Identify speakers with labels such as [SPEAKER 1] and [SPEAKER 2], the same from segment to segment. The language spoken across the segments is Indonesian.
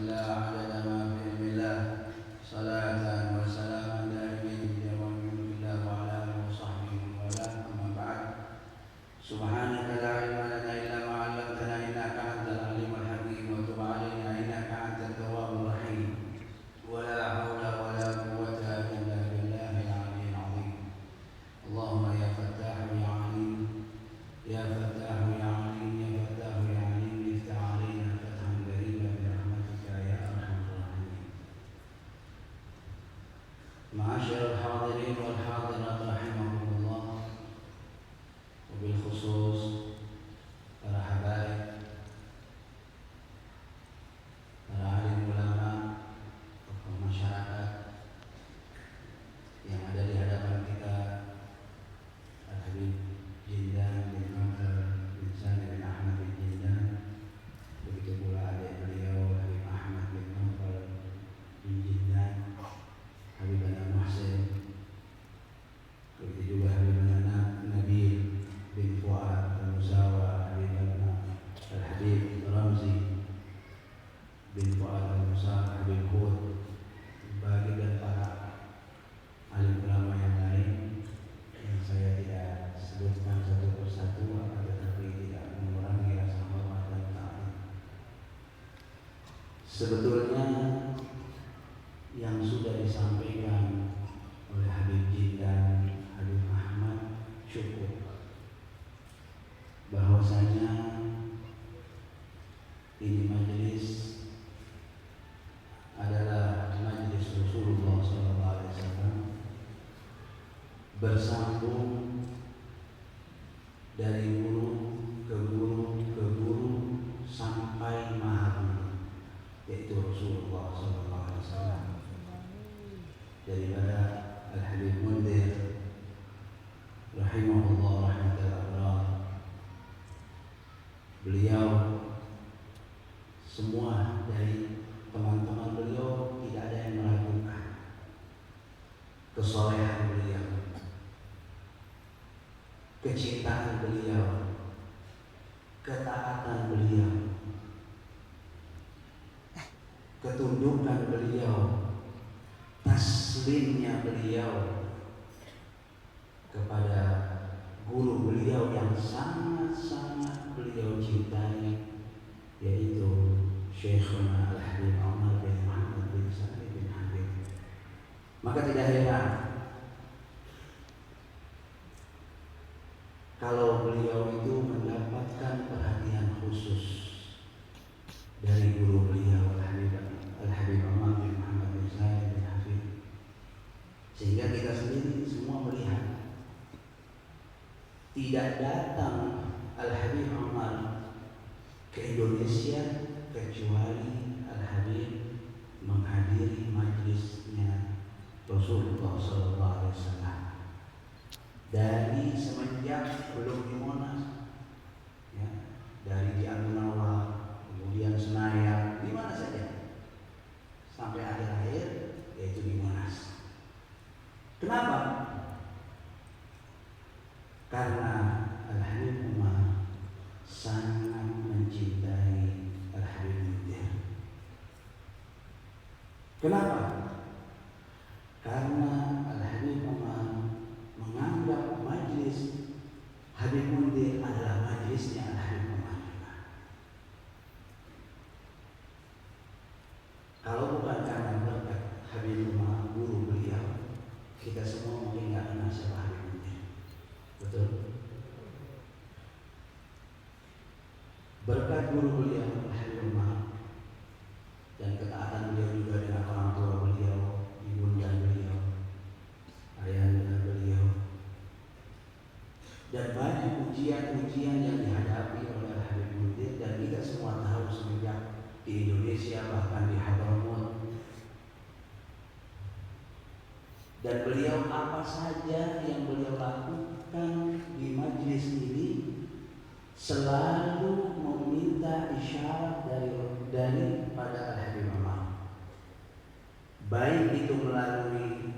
[SPEAKER 1] الله عدد ما في علم الله صلاة وسلاما دائمين بدوام ملك الله وعلى آله وصحبه ومن أما بعد سبحانك لا علم لنا إلا ما علمتنا إنك أنت العليم الحكيم وتب علينا إنك أنت التواب الرحيم ولا حول ولا قوة إلا بالله العلي العظيم اللهم يا فتاح يا عليم يا فتاح يا عليم يا فتاح يا عليم افتح علينا فتحا قريبا برحمتك يا أرحم الراحمين. معاشر الحاضرين والحاضرات رحمكم الله, وبالخصوص para habaib, para alim ulama, tokoh masyarakat yang ada di hadapan kita, Al-Habib Jindan bin Nufal bin Sani bin Ahmad bin Jindan, begitu pula adik beliau Habib Ahmad bin Nufal bin Jindan, Habib Anak Muhsin, begitu juga Habib Anak Nabil bin Fuad Al-Musawa, Habib Anak Al-Habib Ramzi bin Fuad Al-Musawa, Habib Hud, bagi dan para alim ulama yang lain yang saya tidak sebutkan satu persatu, akan tetapi tidak mengurangi rasa hormat dan ta'zim. Sebetulnya yang sudah disampaikan oleh Habib Jindan, Habib Ahmad cukup, bahwasanya ini majelis adalah majelis Rasulullah SAW, bersambung dari guru ke guru ke guru sampai maha guru, yaitu Rasulullah SAW. Daripada Al-Habib Mundir rahimahullah rahmatul abrar, beliau semua dari teman-teman beliau tidak ada yang meragukan kesolehan beliau, kecintaan beliau, ketaatan beliau, ketundukan beliau, taslimnya beliau kepada guru beliau yang sangat-sangat beliau cintai, yaitu Syekhuna Al-Habib Umar bin Muhammad bin Sa'id bin Habib. Maka tidak heran kalau beliau itu mendapatkan perhatian khusus dari guru beliau Al-Habib Umar bin Muhammad bin Sa'id bin Habib, sehingga kita sendiri semua melihat tidak datang Al-Habib Umar ke Indonesia kecuali Al-Habib menghadiri majlisnya Rasulullah SAW. Dari semenjak belum di Monas, ya, dari di Al-Munawwar, kemudian Senayan, di mana saja, sampai akhir-akhir yaitu di Monas. Kenapa? Karena Al-Habib Umar sangat mencintai Al-Habib Mundir. Kenapa? Karena Al-Habib Umar menganggap majlis Habib Mundir adalah majlisnya Al-Habib Umar juga. Kalau bukan karena berkat Habib Umar, guru beliau, kita semua mungkin nggak kenal siapa Habib Mundir. Betul? Berkat guru beliau Habib Umar dan ketaatan beliau juga dengan orang tua beliau, ibunda beliau, ayahanda beliau, dan banyak ujian-ujian yang dihadapi oleh Habib Mundir, dan kita semua tahu semenjak di Indonesia bahkan di Hadramaut. Dan beliau apa saja yang beliau lakukan di majlis ini selalu meminta isyarat daripada Al-Habib Umar. Baik itu melalui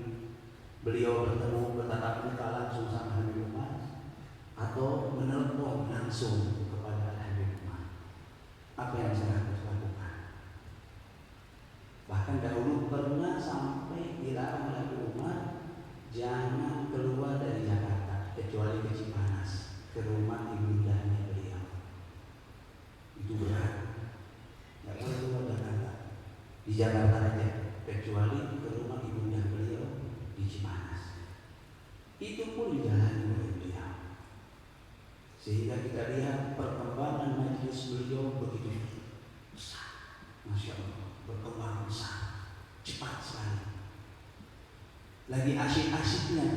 [SPEAKER 1] beliau bertemu bertatap muka langsung sama Habib Umar, atau menelpon langsung kepada Al-Habib Umar. Apa yang saya harus lakukan? di Jakarta aja, kecuali ke rumah ibunda beliau di Cimanas. Itu pun dijalani oleh beliau. Sehingga kita lihat perkembangan majelis beliau begitu besar, masya Allah, berkembang besar, cepat sekali. Lagi asyik-asyiknya.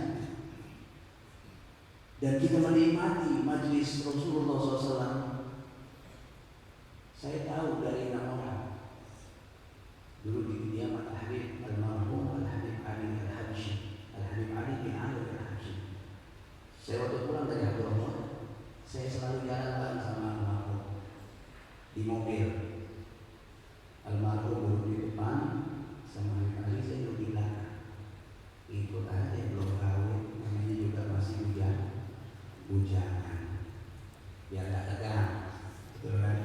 [SPEAKER 1] Dan kita menikmati majelis Rasulullah SAW. Saya tahu dari 6 orang. Dulu di kediaman Al-Habib Al-Marhum Al-Habib Ali Al-Habsyi, Al-Habib Ali bin Ali Al-Habsyi. Saya waktu pulang dari Abdullah, saya selalu jalan sama Al-Marhum di mobil. Al-Marhum duduk di depan, sama Habib Ali saya duduk di belakang. Ikut aja, belum kawin, namanya juga masih bujangan, biar gak tegang, betul kan?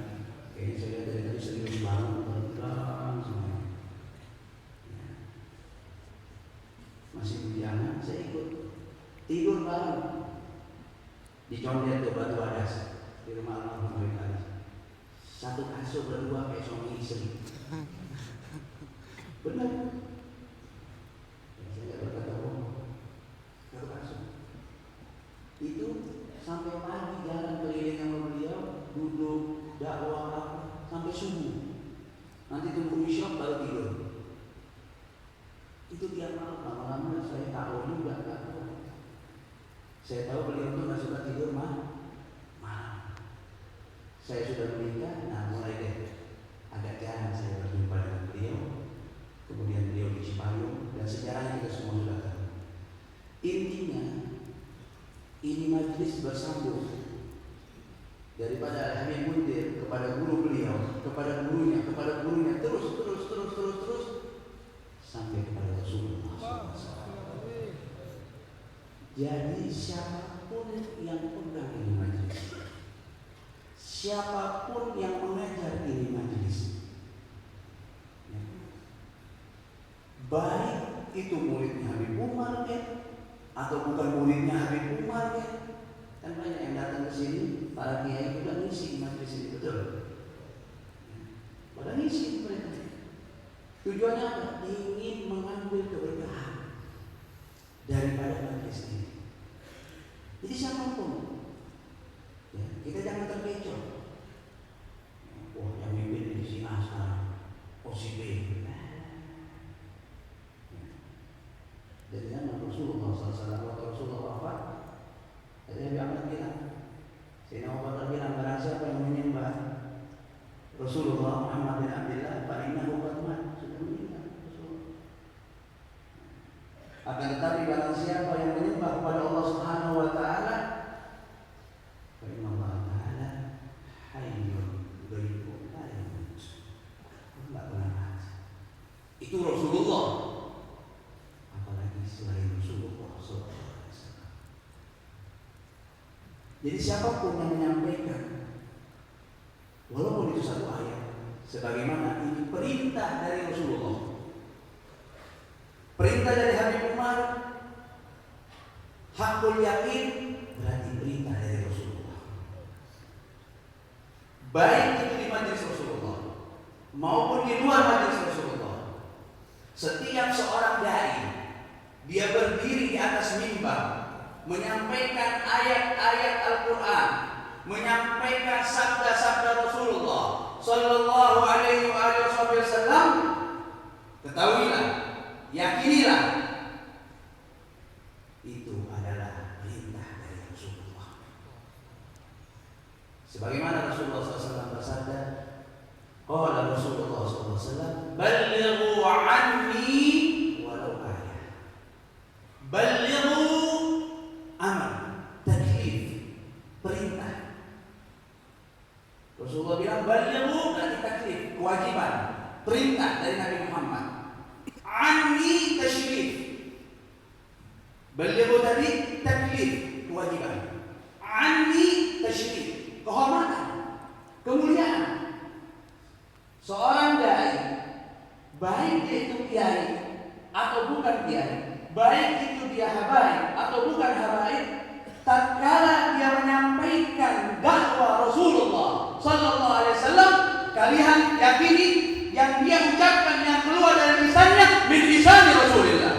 [SPEAKER 1] Kayaknya saya lihat dari tadi serius banget, tegang semuanya. Ya. Masih bujangan, saya ikut tidur bareng, dicondet tuh batu adas di rumah almarhum Habib Ali. Satu kasur berdua kayak suami istri. Benar. Saya berkata bohong. Satu kasur. Itu sampai pagi jalan keliling sama beliau, duduk dakwah sampai subuh. Nanti tunggu isya baru tidur. Itu tiap malam. Lama-lama saya tahu juga tak tahu. Saya tahu beliau itu nggak suka tidur malam. Saya sudah menikah, nah mulai deh agak jarang saya berjumpa dengan beliau. Kemudian beliau di Cipayung dan sejarahnya kita semua sudah tahu. Intinya ini majelis bersambung daripada Al-Habib Mundir kepada guru beliau, kepada gurunya, terus sampai kepada Rasulullah SAW. Jadi siapapun yang pegang ini majelis, siapapun yang mengajar ini majelis, baik itu muridnya Habib Umar atau bukan muridnya Habib Umar kan banyak yang datang ke sini, para kiai juga ngisi di majelis ini, betul? Pada ngisi mereka. Tujuannya apa? Ingin mengambil keberkahan daripada majelis ini. Jadi siapapun, ya, kita jangan terkecoh. Oh, yang mimpin di sini asal, oh si B. Jadi zaman Rasulullah SAW, waktu Rasulullah wafat, ada yang bilang, Sayyidina Abu Bakar bilang, barang siapa yang menyembah Rasulullah Muhammad bin Abdullah, fa'innahu qad mat, sudah meninggal Rasulullah. Akan tetapi barang siapa yang menyembah kepada Allah Subhanahu wa Ta'ala, fa'inna Allah Ta'ala hayyun ghaibun la yamut, tidak pernah mati. Itu Rasulullah. Selain Rasulullah SAW. Jadi siapapun yang menyampaikan, walaupun itu satu ayat, sebagaimana ini perintah dari Rasulullah, perintah dari Habib Umar, hakul yakin berarti perintah dari Rasulullah. Baik itu di majelis Rasulullah maupun di luar majelis Rasulullah, setiap seorang dai dia berdiri di atas mimbar, menyampaikan ayat-ayat Al-Quran, menyampaikan sabda-sabda Rasulullah Sallallahu Alaihi Wasallam. Ketahuilah, yakinilah, itu adalah perintah dari Rasulullah. Sebagaimana Rasulullah SAW bersabda, qala Rasulullah SAW, ballighu anni walau ayat. Balighu amr, taklif, perintah. Rasulullah bilang balighu berarti taklif, kewajiban, perintah dari Nabi Muhammad. Anni tashrif. Balighu tadi taklif, kewajiban. Anni tashrif, kehormatan, kemuliaan. Seorang dai, baik dia itu kiai atau bukan kiai, baik itu dia habaib atau bukan habaib, tatkala dia menyampaikan dakwah Rasulullah Sallallahu Alaihi Wasallam, kalian yakini yang dia ucapkan yang keluar dari lisannya min lisani Rasulillah.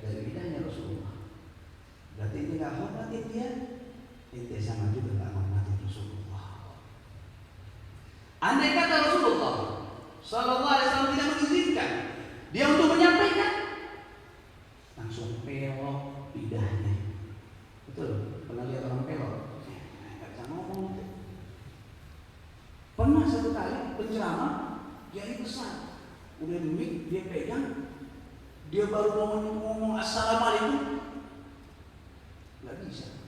[SPEAKER 1] Dari lidahnya Rasulullah. Berarti ini enggak hormatin dia. Ente sama juga enggak hormatin Rasulullah. Andai kata Rasulullah sallallahu alaihi wasallam tidak mengizinkan dia untuk menyampaikan, langsung pelok lidahnya. Betul? Pernah lihat orang pelok? Enggak bisa ngomong. Pernah satu kali penceramah kiai besar, udah mic dia pegang, dia baru ngomong assalamualaikum, nggak bisa.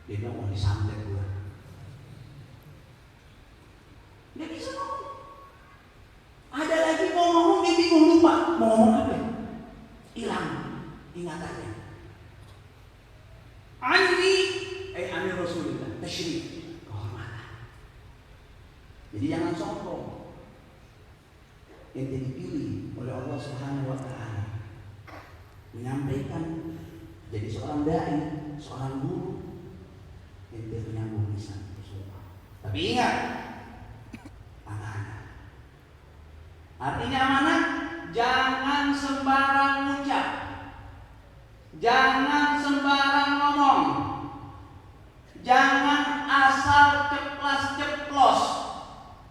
[SPEAKER 1] Dia bilang mau disantet gua, nggak bisa ngomong. Ada lagi mau ngomong dia bingung, lupa mau ngomong apa, hilang ingatannya. Ani Rasulullah tasyrif. Jadi jangan sombong. Ente dipilih oleh Allah Subhanahu wa taala menyampaikan, jadi seorang dai, seorang guru. Ente penyambung lisan Rasulullah. Tapi ingat, amanah. Artinya amanah, jangan sembarang ucap, jangan sembarang ngomong, jangan asal ceplas-ceplos.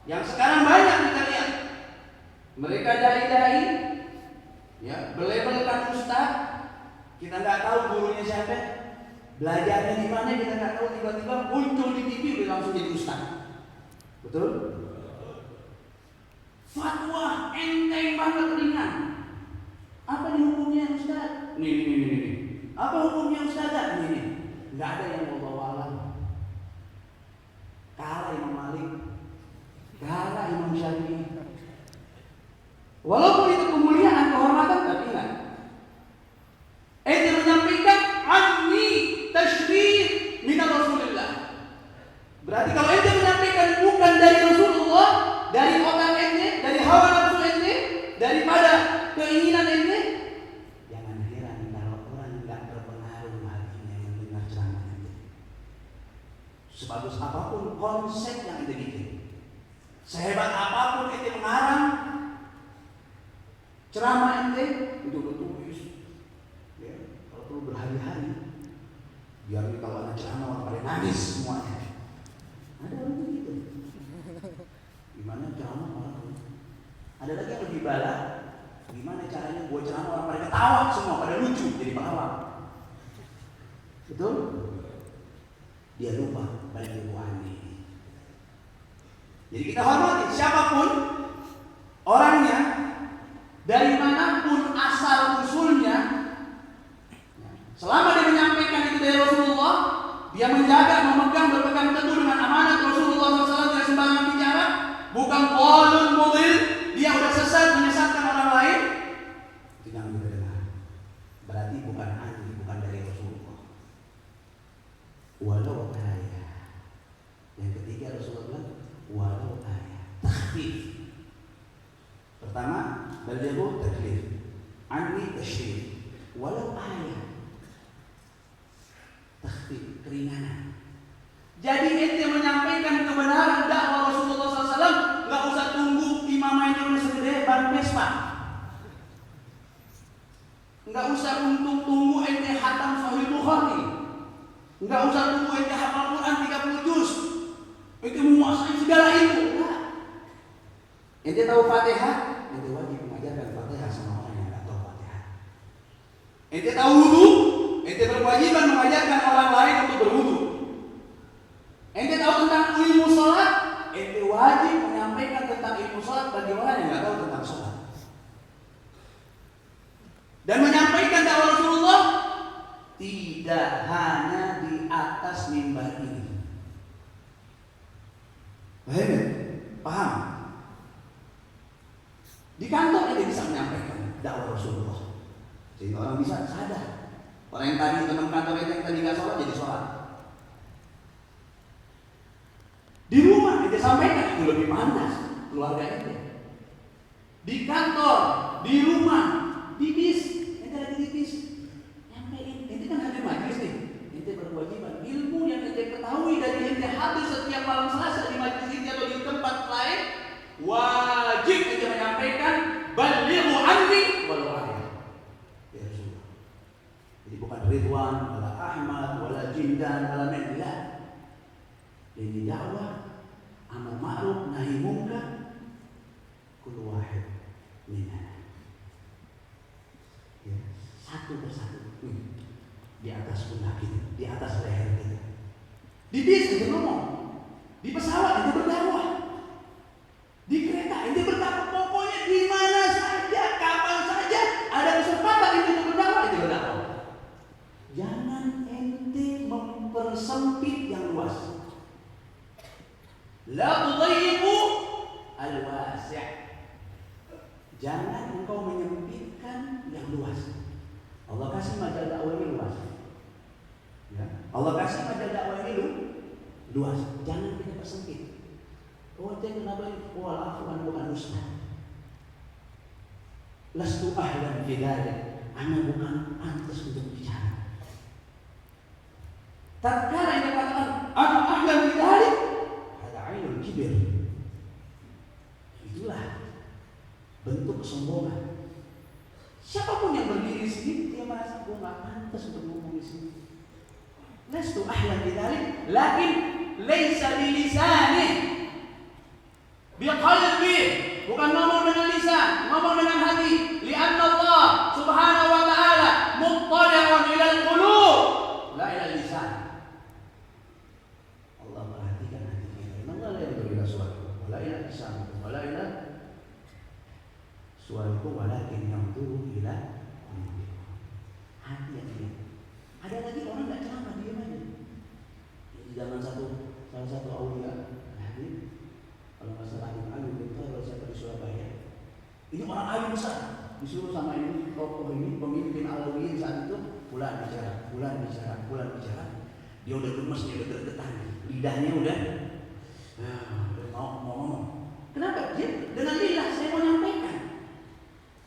[SPEAKER 1] Yang sekarang banyak kita lihat, mereka dai-dai, ya, belabelkan ustaz, kita nggak tahu gurunya siapa, belajarnya di mana kita nggak tahu, tiba-tiba muncul di TV udah langsung jadi ustaz. Betul? Fatwa enteng banget, ringan. Apa nih hukumnya ustaz? Nih. Apa hukumnya ustaz? Nih. Nggak ada yang mau bawa alam. Kalah Imam Malik, kalah Imam Syafi'i. Walaupun itu kemuliaan, kehormatan, tapi ingat, ente menyampaikan anni tasyrif min Rasulillah. Berarti kalau ente menyampaikan bukan dari Rasulullah, dari otak ente, dari hawa nafsu ente, daripada keinginan ente, jangan heran kalau orang enggak berpengaruh hatinya yang mendengar ceramah ente. Sebagus apapun konsep yang ente bikin, sehebat apapun ente mengarang ceramah ente, itu udah tulis, ya, kalau perlu berhari-hari, biar kalau ada ceramah orang pada nangis semuanya. Ada orang begitu. Gimana ceramah orang? Ada lagi yang lebih balak. Gimana caranya buat ceramah orang pada ketawa semua, pada lucu, jadi pelawak. Betul? Dia lupa balik ruhani. Jadi kita hormati siapapun orangnya, dari manapun asal usulnya, selama dia menyampaikan itu dari Rasulullah, dia menjaga, memegang, berpegang teguh dengan amanat Rasulullah SAW, tidak sembarangan bicara, bukan qaulun mudhil, dia udah sesat, menyesatkan orang lain, itu jangan kita dengar. Berarti bukan ahli, bukan dari Rasulullah. Walau ayat. Yang ketiga Rasulullah bilang, walau ayat. Takhfif. Pertama, beliau taklif, anni tasyrif, walau ayat. Takhfif, keringanan. Jadi ente menyampaikan kebenaran dakwah Rasulullah SAW, nggak usah tunggu imamah ini udah segede ban Vespa, nggak usah tunggu ente hatam Sahih Bukhari, nggak usah tunggu ente hafal Quran 30 juz, ente menguasai segala itu. Ente tahu Fatihah, ente wajib mengajarkan Fatihah sama orang yang nggak tahu Fatihah. Ente tahu wudu, ente berkewajiban mengajarkan orang lain untuk berwudu. Ente tahu tentang ilmu sholat, ente wajib menyampaikan tentang ilmu sholat bagi orang yang nggak tahu tentang sholat. Dan menyampaikan dakwah Rasulullah tidak hanya di atas mimbar ini. Paham? Di kantor ente bisa menyampaikan dakwah Rasulullah, sehingga orang bisa sadar. Orang yang tadi teman kantor ente yang tadi nggak sholat jadi sholat. Di rumah ente sampaikan, itu lebih panas keluarga ente. Di kantor, di rumah, di bis, ente lagi di bis, nyampein. Ente kan hadir majelis nih, ente berkewajiban ilmu yang ente ketahui dari ente hadir setiap malam Selasa di majelis ini atau di tempat lain, Ridwan, wala Ahmad, wala Jindan, wala Menila. Ini dakwah amar ma'ruf nahi munkar kullu wahid minna. Ya, satu persatu di atas pundak kita, di atas leher kita. Di bis kita ngomong, di pesawat itu berdakwah, di kereta itu berdakwah. Pokoknya di mana saja, kapan saja ada kesempatan itu berdakwah, itu berdakwah. Jangan ente mempersempit yang luas. La tudayyiqu al-wasi'. Jangan engkau menyempitkan yang luas. Allah kasih majal dakwah ini luas. Ya. Allah kasih majal dakwah ini luas. Jangan kita persempit. Oh, kenapa ini? Oh, afwan bukan ustaz. Lastu ahlan fi dzalik. Ana bukan pantas untuk bicara. Tatkala yang dikatakan ana ahlan fi dzalik, ada ainul kibir. Itulah bentuk kesombongan. Siapapun yang berdiri di sini dia merasa gua nggak pantas untuk ngomong di sini. Lastu ahlan bidzalik, lakin laisa bilisani, biqalbi, bukan ngomong dengan lisan, ngomong dengan hati. Lianna Allah Subhanahu wa taala muttali'un ila al-qulub, la ila lisan. Allah perhatikan hati kita. Allah la yanzuru ila suwarikum, la ila lisanikum, la ila suwarikum, walakin yanzuru ila hati yang dia. Ada lagi orang nggak ceramah diam aja. Di zaman salah satu aulia Habib, kalau nggak salah Habib itu kalau saya di Surabaya. Ini orang alim besar, disuruh sama ini tokoh ini pemimpin Alawiyin saat itu bulan bicara. Dia udah gemes, dia udah gergetan, lidahnya udah mau ngomong. Kenapa? Dia dengan lillah saya mau nyampaikan.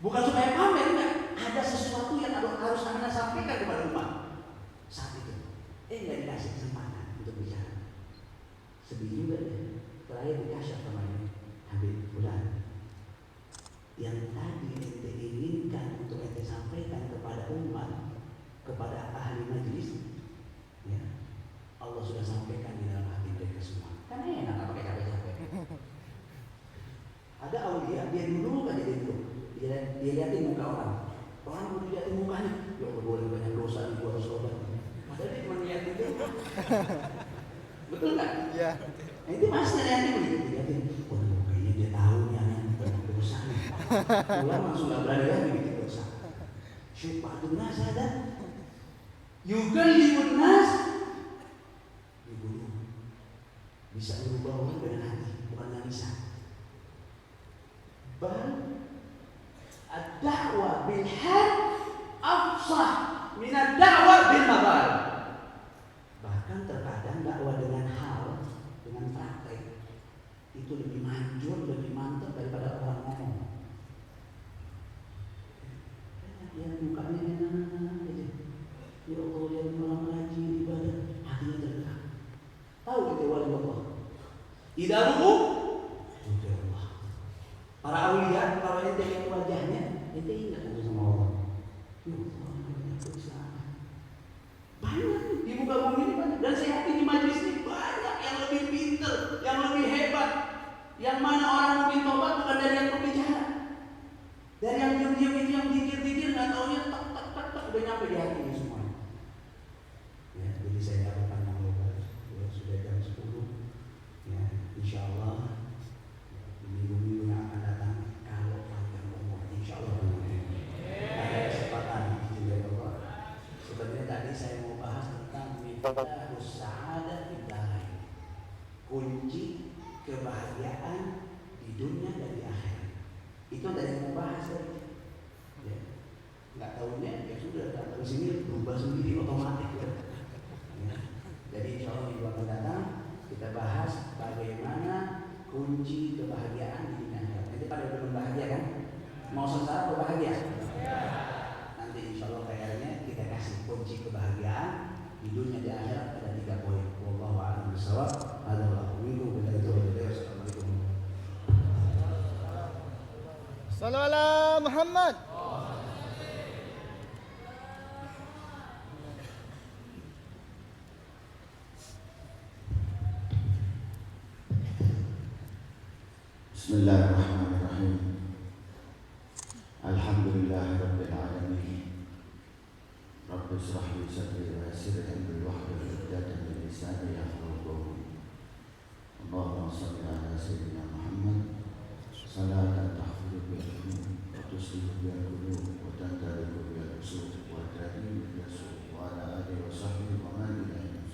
[SPEAKER 1] Bukan supaya pamer, enggak. Ada sesuatu yang harus Anda sampaikan kepada umat. Saat itu, nggak dikasih kesempatan untuk bicara. Sedih juga deh. Terakhir dikasih sama ini Habib Fulan. Yang tadi ente inginkan untuk ente sampaikan kepada umat, kepada ahli majlis, ya Allah sudah sampaikan di dalam hati mereka semua. Karena enak nggak pakai capek-capek. Ada aulia dia dulu kan dia lihatin muka orang. Orang mau dilihatin mukanya, ya Allah boleh banyak dosa nih gua harus tobat. Padahal dia cuma lihatin itu. Betul nggak? Iya. Nah, itu masih lihatin. Oh, kayaknya dia tahu nih anak banyak dosa nih. Pulang langsung nggak berani lagi bikin dosa. Syufatun nas ada. Yukallimun nas. Dibunuh. Bisa merubah orang dengan hati, bukan dengan lisan. Ad-da'wah bil hal afsah min ad-da'wah bil maqal. Bahkan terkadang dakwah dengan hal, dengan praktek itu lebih manjur, lebih mantap daripada orang ngomong. Yang mukanya enak aja. Ya Allah, yang orang rajin ibadah, hatinya tergerak. Tahu itu wali Allah. Idza ru'u Allah. Para awliya kalau ente lihat wajahnya, ente ingat itu sama Allah. Ya Allah, banyak dosa. Banyak di muka bumi ini banyak. Dan saya yakin di majelis ini banyak yang lebih pintar, yang lebih hebat. Yang mana orang mungkin tobat bukan dari yang berbicara, dari yang diam-diam itu, yang dikir-dikir nggak taunya tak udah nyampe di hati ini semuanya. Ya, jadi saya nggak panjang lebar. Sudah jam 10. Ya, insya Allah minggu-minggu yang akan datang kalau panjang umur, insya Allah ada kesempatan juga Allah. Sebenarnya tadi saya mau bahas tentang miftahus sa'adah fid dharain, kunci kebahagiaan di dunia dan di akhirat. Itu tadi mau bahas tadi. Ya. Nggak tahunya ya sudah datang ke sini berubah sendiri otomatis. Ya. Jadi insya Allah minggu akan datang kita bahas bagaimana kunci kebahagiaan di dunia akhirat. Nanti pada belum bahagia kan? Mau sengsara atau bahagia? Ya. Nanti insya Allah PR-nya kita kasih kunci kebahagiaan di dunia dan akhirat ada 3 poin. Wallahu a'lam bishawab. Assalamualaikum warahmatullahi wabarakatuh.
[SPEAKER 2] Sallallahu Muhammad.
[SPEAKER 1] Bismillahirrahmanirrahim. Alhamdulillahirabbil alamin. Rabbi shrah li sadri wa yassir li amri wahlul 'uqdatam min lisani yafqahu qawli. Allahumma shalli ala sayyidina Muhammad salatan tahfidhu biha al-qulub wa tuslihu biha al-qulub wa tantaliqu biha al-usul wa tahdimu biha al-usul wa ala alihi wa sahbihi wa man ilahi.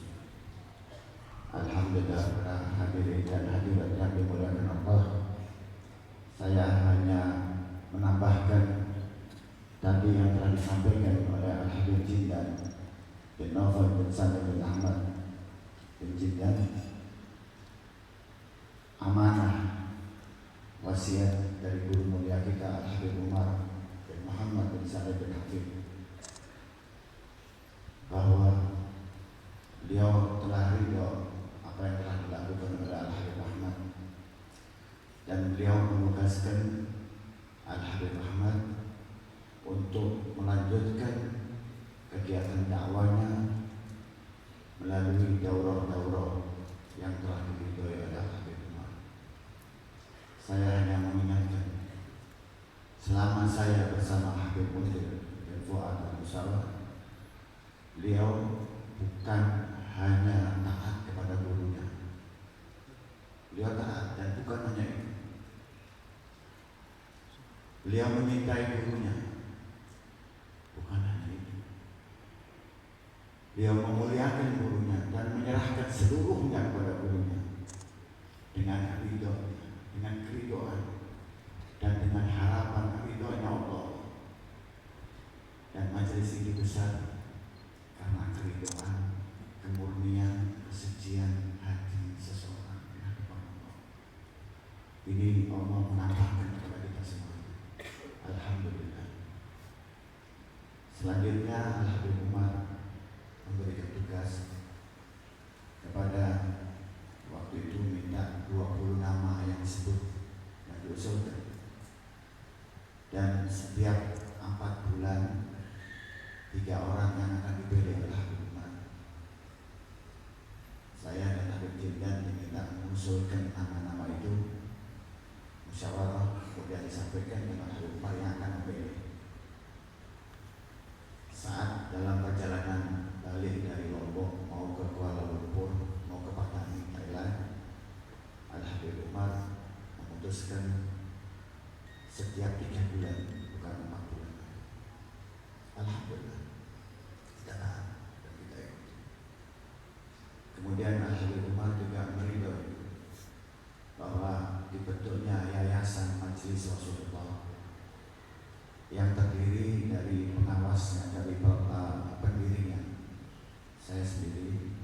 [SPEAKER 1] Alhamdulillah, para hadirin dan hadirat yang dimuliakan Allah. Saya hanya menambahkan tadi yang telah disampaikan oleh Al-Habib Jindan bin Novel bin Salim bin Ahmad bin Jindan, amanah wasiat dari guru mulia kita Al-Habib Umar bin Muhammad bin Salim bin Hafid, bahwa beliau telah ridho apa yang telah dilakukan oleh Al-Habib Ahmad, dan beliau menugaskan Al-Habib Ahmad untuk melanjutkan kegiatan dakwanya melalui daurah-daurah yang telah diridhoi oleh Al-Habib Umar. Saya hanya mengingatkan, selama saya bersama Habib Mundir dan Fuad Al-Musawwar, beliau bukan hanya taat kepada gurunya, beliau taat, dan bukan hanya itu, beliau menyintai gurunya, bukan hanya itu, beliau memuliakan gurunya dan menyerahkan seluruhnya kepada gurunya dengan ridho, dengan keridhaan, dan dengan harapan ridhonya Allah. Dan majelis ini besar karena keridhaan, kemurnian, kesucian hati seseorang di hadapan Allah. Ini Allah menambahkan kepada kita semua. Alhamdulillah. Selanjutnya Al-Habib Umar memberikan tugas kepada, waktu itu minta 20 nama yang disebut yang diusulkan, dan setiap 4 bulan 3 orang yang akan dipilih oleh Habib Umar. Saya dan Habib Jindan diminta mengusulkan nama-nama itu, musyawarah, kemudian disampaikan dengan Habib Umar yang akan memilih. Saat dalam perjalanan balik dari Lombok mau ke Kuala Lumpur, mau ke Patani, Thailand, Al-Habib Umar memutuskan setiap 3 bulan, bukan 4 bulan. Alhamdulillah, kita tahan dan kita ikuti. Kemudian Al-Habib Umar juga meridhoi bahwa dibentuknya Yayasan Majelis Rasulullah yang terdiri dari pengawasnya, dari pendirinya, saya sendiri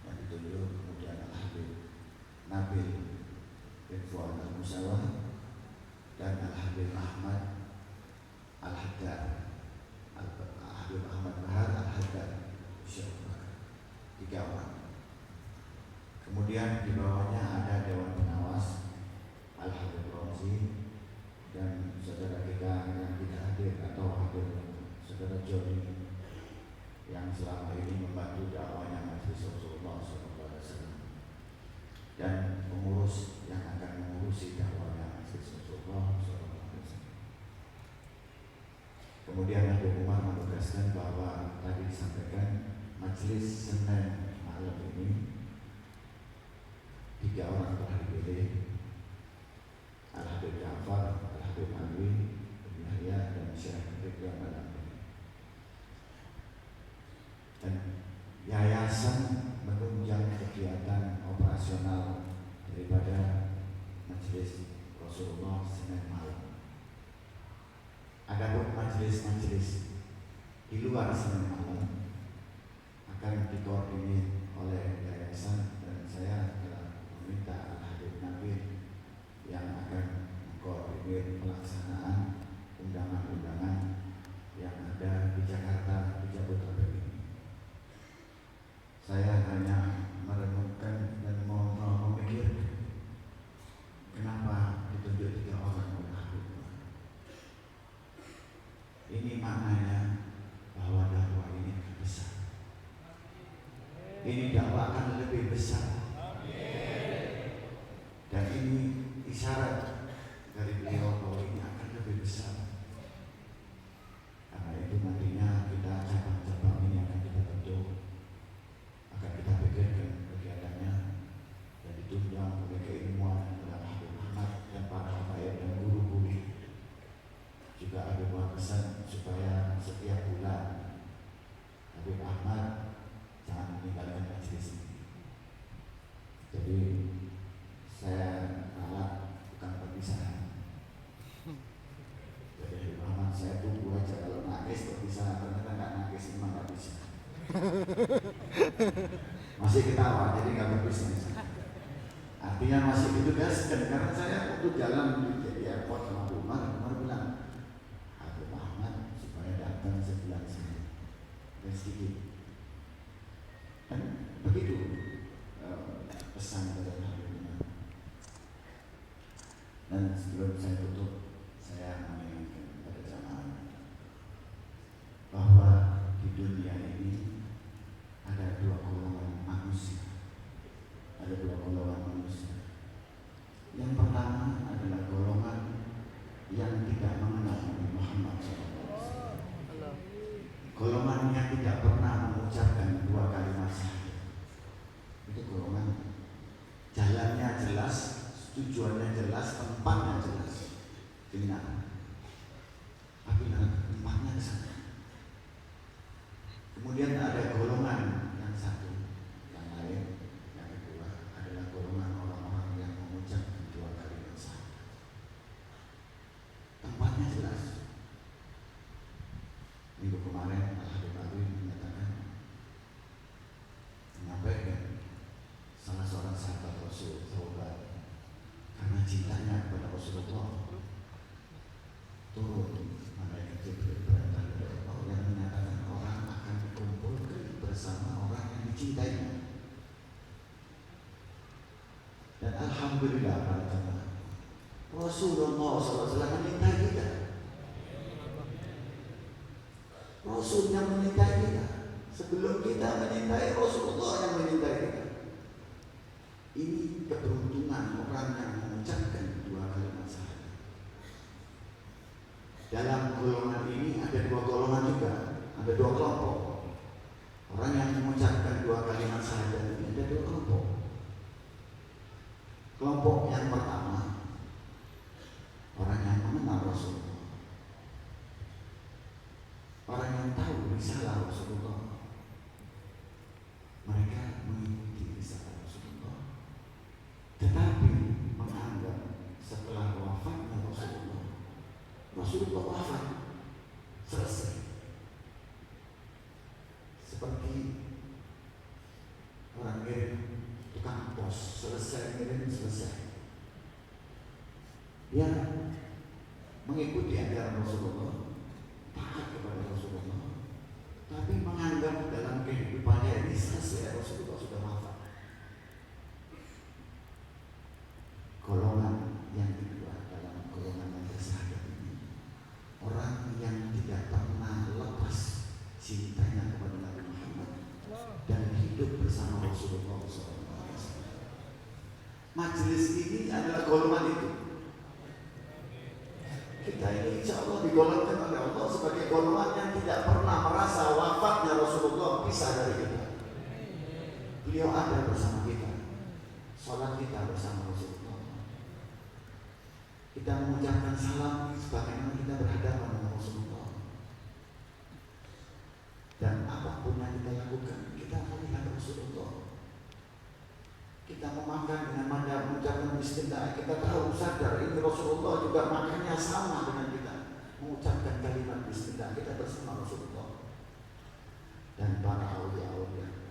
[SPEAKER 1] yang ditunjuk, kemudian Al-Habib Nabil bin Fuad Al-Musawwar dan Al-Habib Ahmad Al-Haddad, Al-Habib Ahmad Bahar Al-Haddad, 3 orang. Kemudian di bawahnya ada Dewan Pengawas Al-Habib Romzi dan saudara kita yang tidak hadir atau hadir, saudara Joni, yang selama ini membantu dakwahnya Majelis Rasulullah SAW, dan pengurus yang akan mengurusi dakwahnya Majelis Rasulullah SAW. Kemudian Habib Umar menugaskan bahwa tadi disampaikan majelis Senin malam ini 3 orang telah dipilih: Al-Habib Ja'far, Al-Habib Alwi, Ibn Yahya, dan Syekh Ridwan Al-Amri. Dan yayasan menunjang kegiatan operasional daripada Majelis Rasulullah Senin malam. Adapun majelis-majelis di luar Senin malam akan dikoordinir oleh yayasan, dan saya telah meminta Al-Habib Nabil yang akan mengkoordinir pelaksanaan undangan-undangan yang ada di Jakarta, di Jabodetabek ini. Saya hanya merenungkan dan memikirkan kenapa ditunjuk 3 orang oleh Habib Umar. Ini maknanya bahwa dakwah ini akan besar. Ini dakwah akan lebih besar. Dan ini isyarat
[SPEAKER 2] Masih ketawa, jadi nggak berbisnis. Artinya masih ditugaskan, karena saya waktu jalan di airport sama Umar bilang, Habib Ahmad supaya datang sebulan sini, dan sedikit. Dan begitu pesan dari Habib Umar. Dan sebelum saya tutup, saya mengingatkan kepada jamaah bahwa di dunia ini ada dua golongan manusia. Ada dua golongan manusia. Yang pertama adalah golongan yang tidak mengenal Nabi Muhammad SAW. Golongan yang tidak pernah mengucapkan dua kalimat syahadat. Itu golongan jalannya jelas, tujuannya jelas, tempatnya jelas. Benar. Tapi tempatnya ke sana. Kemudian ada golongan yang satu, yang lain, yang kedua adalah golongan orang-orang yang mengucapkan dua kalimat syahadat. Tempatnya jelas. Minggu kemarin Al-Habib menyampaikan salah seorang sahabat Rasul Taubat karena cintanya kepada Rasulullah turun malaikat Jibril perintah dari Allah yang menyatakan orang akan dikumpulkan bersama orang yang dicintainya. Dan alhamdulillah para jemaah, Rasulullah SAW menyintai kita. Rasul yang menyintai kita. Sebelum kita menyintai, Rasulullah yang menyintai kita. Ini keberuntungan orang yang mengucapkan dua kalimat syahadat. Dalam golongan ini ada dua golongan juga, ada dua kelompok. Orang yang mengucapkan dua kalimat syahadat ini ada dua kelompok. Kelompok yang pertama, orang yang mengenal Rasulullah, orang yang tahu risalah Rasulullah. Mereka mengikuti risalah Rasulullah, tetapi menganggap setelah wafatnya Rasulullah wafat, selesai. Seperti orang ngirim tukang pos, selesai ngirim, selesai. Dia mengikuti ajaran Rasulullah, taat kepada Rasulullah, tapi menganggap dalam kehidupannya ini selesai, Rasulullah sudah wafat. Golongan yang kedua dalam golongan yang bersahadat ini, orang yang tidak pernah lepas cintanya kepada Nabi Muhammad dan hidup bersama Rasulullah SAW. Majelis ini adalah golongan itu. Kita ini insya Allah digolongkan oleh Allah sebagai golongan yang tidak pernah merasa wafatnya Rasulullah pisah dari kita. Beliau ada bersama kita, sholat kita bersama Rasulullah. Kita mengucapkan salam sebagaimana kita berhadapan dengan Rasulullah. Dan apapun yang kita lakukan, kita melihat Rasulullah. Kita memakan dengan mengucapkan bismillah. Kita tahu, sadar ini Rasulullah juga makannya sama dengan kita, mengucapkan kalimat bismillah. Kita bersama Rasulullah. Dan para awliya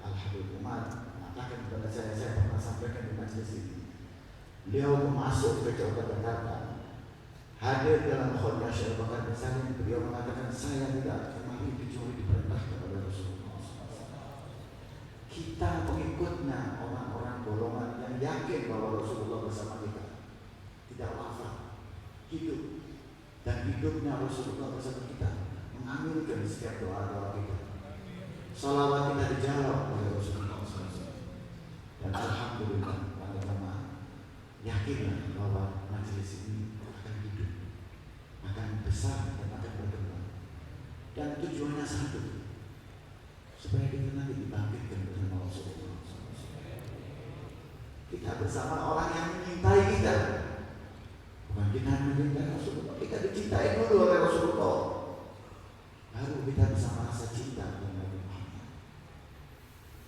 [SPEAKER 2] Al-Habib Umar mengatakan kepada saya pernah sampaikan di majelis ini. Beliau masuk ke Jakarta, hadir dalam khutbah Syekh Bakar bin Salim. Beliau mengatakan, saya tidak kemari kecuali diperintahkan oleh Rasulullah SAW. Kita pengikutnya, orang-orang golongan yang yakin bahwa Rasulullah bersama kita, tidak wafat, hidup, dan hidupnya Rasulullah bersama kita, mengaminkan setiap doa-doa kita. Salawat kita dijawab oleh Rasulullah SAW. Dan alhamdulillah para jemaah, yakinlah bahwa majelis ini akan hidup, akan besar dan akan berkembang. Dan tujuannya satu, supaya kita nanti dibangkitkan bersama Rasulullah SAW. Kita bersama orang yang menyintai kita, bukan kita mencintai Rasulullah. Kita dicintai dulu oleh Rasulullah, baru kita bisa merasa cinta kepada Nabi Muhammad,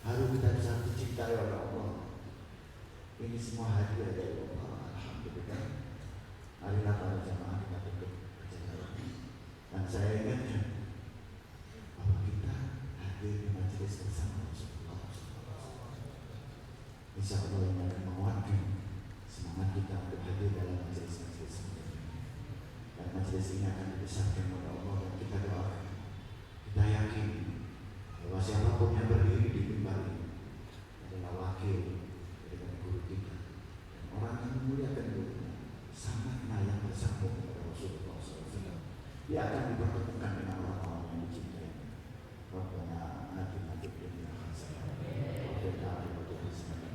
[SPEAKER 2] baru kita bisa dicintai oleh Allah. Ini semua hadiah dari Allah. Alhamdulillah. Marilah para jamaah kita tutup perjalanan ini. Dan saya ingatkan bahwa kita hadir di majelis bersama insya Allah ini akan menguatkan semangat kita untuk hadir dalam majelis-majelis ini. Dan majelis ini akan dibesarkan oleh Allah dan kita doakan. Kita yakin bahwa siapapun yang berdiri di mimbar ini adalah wakil dari guru kita dan orang yang memuliakan gurunya, sangatlah yang bersambung kepada Rasulullah SAW. Dia akan dipertemukan dengan